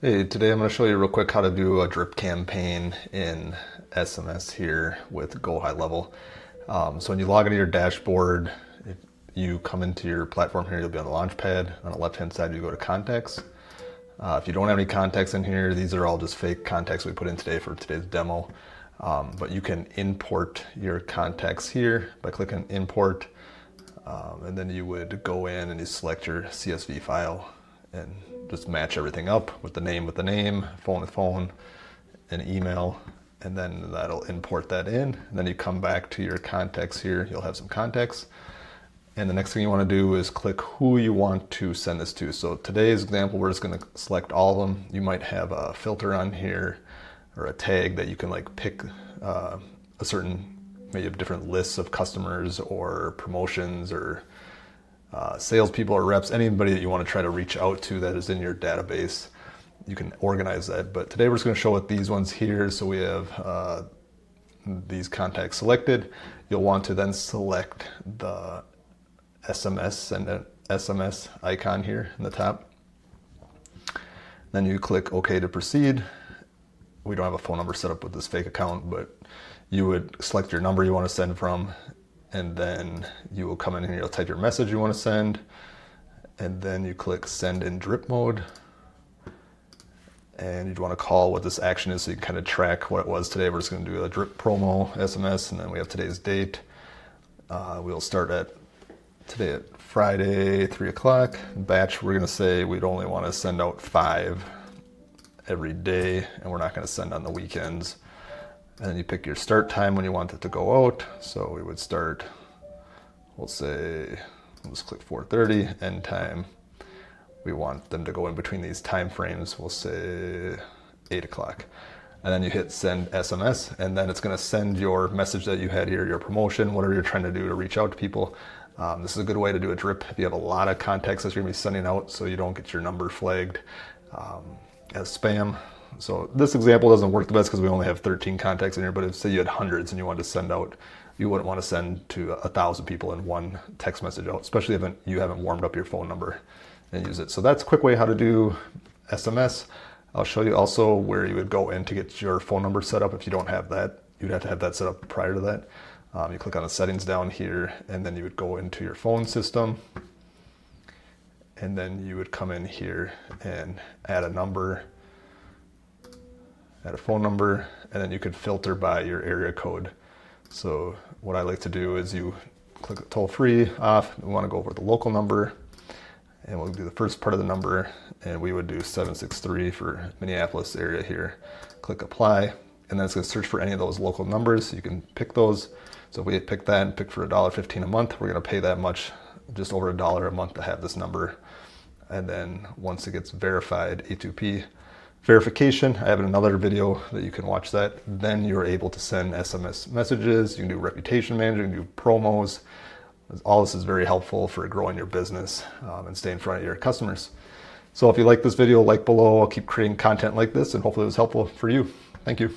Hey, today I'm going to show you real quick how to do a drip campaign in SMS here with GoHighLevel. So when you log into your dashboard, if you come into your platform here, you'll be on the launch pad. On the left-hand side, you go to contacts. If you don't have any contacts in here, these are all just fake contacts we put in today for today's demo. But you can import your contacts here by clicking import. And then you would go in and you select your CSV file and just match everything up with the name, phone with phone, and email, and then that'll import that in. And then you come back to your contacts here, you'll have some contacts. And the next thing you want to do is click who you want to send this to. So today's example, we're just going to select all of them. You might have a filter on here or a tag that you can like pick a certain, maybe different lists of customers or promotions or salespeople or reps, anybody that you want to try to reach out to that is in your database. You can organize that. But today we're just going to show with these ones here. So we have these contacts selected. You'll want to then select the SMS and an SMS icon here in the top. Then you click OK to proceed. We don't have a phone number set up with this fake account, but you would select your number you want to send from, and then you will come in here, you'll type your message you want to send, and then you click send in drip mode. And you'd want to call what this action is so you can kind of track what it was today. We're just going to do a drip promo SMS, and then we have today's date. We'll start today at Friday, 3 o'clock. Batch, we're going to say we'd only want to send out 5 every day, and we're not going to send on the weekends. And then you pick your start time when you want it to go out. So we would start, we'll say, let's click 4:30, end time. We want them to go in between these time frames. We'll say 8 o'clock. And then you hit send SMS, and then it's going to send your message that you had here, your promotion, whatever you're trying to do to reach out to people. This is a good way to do a drip if you have a lot of contacts that you're going to be sending out so you don't get your number flagged as spam. So this example doesn't work the best because we only have 13 contacts in here, but if say you had hundreds and you wanted to send out, you wouldn't want to send to 1,000 people in one text message out, especially if you haven't warmed up your phone number and use it. So that's a quick way how to do SMS. I'll show you also where you would go in to get your phone number set up. If you don't have that, you'd have to have that set up prior to that. You click on the settings down here, and then you would go into your phone system, and then you would come in here and add a number, add a phone number, and then you could filter by your area code. So what I like to do is you click toll free off. We want to go over the local number, and we'll do the first part of the number, and we would do 763 for Minneapolis area here. Click apply, and then it's going to search for any of those local numbers. You can pick those. So if we pick that and pick for $1.15 a month, we're going to pay that much, just over $1 a month to have this number. And then once it gets verified, A2P verification, I have another video that you can watch that. Then you're able to send SMS messages. You can do reputation management, you can do promos. All this is very helpful for growing your business and stay in front of your customers. So if you like this video, like below. I'll keep creating content like this, and hopefully it was helpful for you. Thank you.